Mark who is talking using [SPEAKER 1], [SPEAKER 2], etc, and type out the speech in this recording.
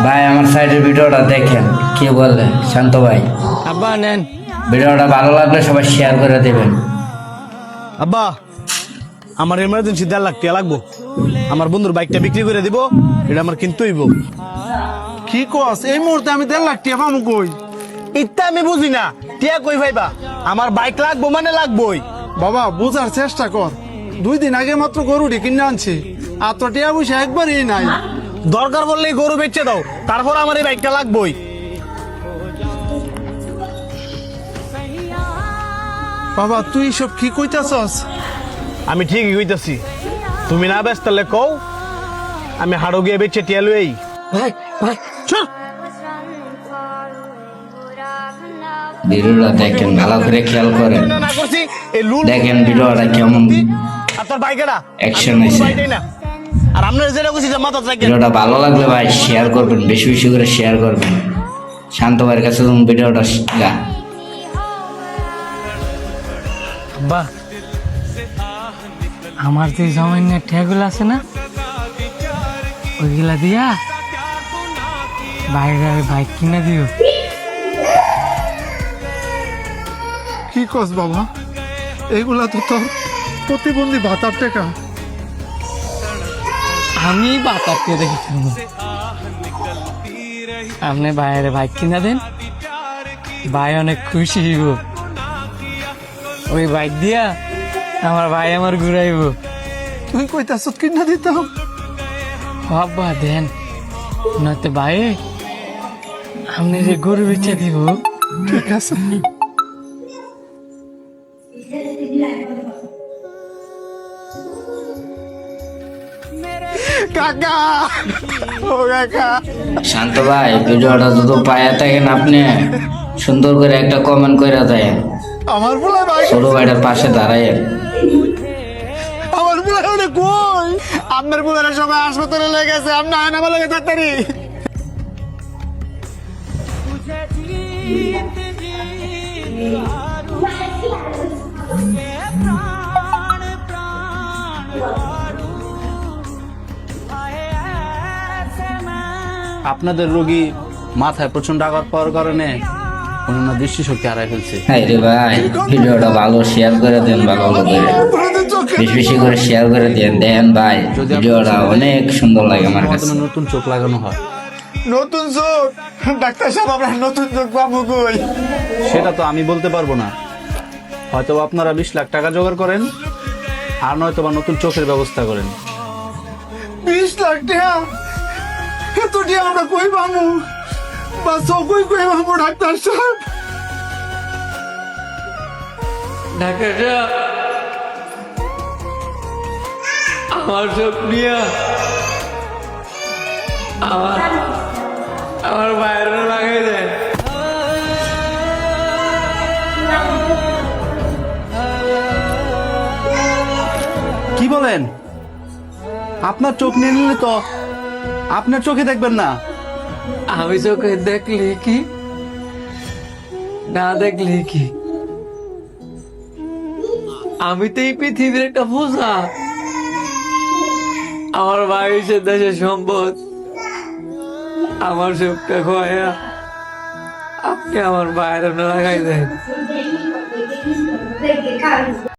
[SPEAKER 1] ভাই আমার সাইডের ভিডিওটা দেখেন, কি বলে শান্ত ভাই।
[SPEAKER 2] আব্বা নেন।
[SPEAKER 1] ভিডিওটা ভালো লাগলে সবাই শেয়ার করে দেবেন।
[SPEAKER 3] আব্বা আমার এমার্জেন্সি 1.5 লাখ টাকা লাগবো। আমার বন্ধুর বাইকটা বিক্রি করে দিব, এটা আমার কিনতে হইব।
[SPEAKER 4] কি কস এই মুহূর্তে আমি 1.5 লাখ টাকা পাবো কই?
[SPEAKER 3] ইত্যা আমি বুঝি না, টিয়া কই ভাইবা? আমার বাইক লাগবো মানে লাগবোই।
[SPEAKER 4] বাবা বুঝার চেষ্টা কর, 2 দিন আগে মাত্র গরুটি কিনে আনছি, আর তো টিয়া পয়সা একবারই নাই।
[SPEAKER 3] দরকার বললে গরু বেচে দাও, তারপর আমার এই বাইকটা লাগবোই।
[SPEAKER 4] বাবা তুই সব কি কইতাছস?
[SPEAKER 3] আমি ঠিকই কইতাছি, তুমি না ব্যস্ত তাহলে কও, আমি হাড়ো গিয়ে বেচে টিয়া লই।
[SPEAKER 2] ভাই ভাই
[SPEAKER 3] চল।
[SPEAKER 1] ভিডিওটা দেখেন, ভালো করে খেয়াল করেন,
[SPEAKER 3] না করছি এই লুল
[SPEAKER 1] দেখেন ভিডিওটা কেমন
[SPEAKER 3] আর তোর বাইকেরা
[SPEAKER 1] অ্যাকশন হয়েছে।
[SPEAKER 3] আর আপনার যেটা কইছি যে মাথা রাখেন।
[SPEAKER 1] ভিডিওটা ভালো লাগলে ভাই শেয়ার করবেন, বেশি বেশি করে শেয়ার করবেন। শান্ত ভাইয়ের কাছে তুমি ভিডিওটা যা।
[SPEAKER 2] আব্বা আমার যে সামান্য ঠেগুলো আছে না, ওইগুলা দিয়া বাইরে বাইক কিনে দিও।
[SPEAKER 4] কি কস বাবা? এইগুলা তো তোর প্রতিবন্ধী ভাতার টাকা।
[SPEAKER 2] আমি বাতারতে দেখেছি, আপনি বাইরে বাইক কিনা দেন, ভাই অনেক খুশি হইব। ওই বাইক দিয়া আমার ভাই আমার ঘুরাইব।
[SPEAKER 4] তুই কইতাছ কিনা দিতাম?
[SPEAKER 2] আব্বা দেন, নয়তো ভাই আপনি যে গরু বেচে দিব।
[SPEAKER 4] ঠিক আছে। কাকা, ও কাকা।
[SPEAKER 1] শান্ত ভাই ভিডিওটা যদি পায়া থাকেন আপনি সুন্দর করে একটা কমেন্ট করে দেন,
[SPEAKER 4] আমার বলে ভাই,
[SPEAKER 1] ছোট ভাইটার পাশে দাঁড়ায়।
[SPEAKER 4] আমার বলে ওরে কই? আপনার বলে সবাই হাসপাতালে লেগেছে, আপনি আয়না বলে ডাক্তারি।
[SPEAKER 3] আপনাদের রোগী মাথায় প্রচন্ড আঘাত পাওয়ার কারণে অন্য দৃষ্টিশক্তি হারাই ফেলছে।
[SPEAKER 1] হ্যাঁ রে ভাই, ভিডিওটা ভালো শেয়ার করে দেন, ভালো করে বেশি বেশি করে শেয়ার করে দেন। দেন ভাই ভিডিওটা অনেক সুন্দর লাগে আমার কাছে।
[SPEAKER 3] মাধ্যমে নতুন চোখ লাগানো হয়।
[SPEAKER 4] নতুন চোখ? ডাক্তার সাহেব আমরা নতুন চোখ পাবো কই?
[SPEAKER 3] সেটা তো আমি বলতে পারবো না, হয়তো আপনারা 20 লাখ টাকা জোগাড় করেন, আর নয়তো বা নতুন চোখের ব্যবস্থা করেন।
[SPEAKER 4] 20 লাখ টাকা? এত টাকা আমরা কই পাবো? বা চোখই কই পাবো ডাক্তার সাহেব?
[SPEAKER 2] ডাক্তাররা আমার চোখ নিয়ে আমার বাইরে লাগাই দেয়।
[SPEAKER 3] কি বলেন? আপনার চোখ নিয়ে নিলে তো আপনার চোখে দেখবেন না।
[SPEAKER 2] আমি চোখে দেখলি কি না দেখলি কি, আমি তো এই পৃথিবীর একটা বোঝা। আমার ভাই সে দেশের সম্পদ, আমার চোখটা খোয়া আপনি আমার বাইরে লাগাই দেন।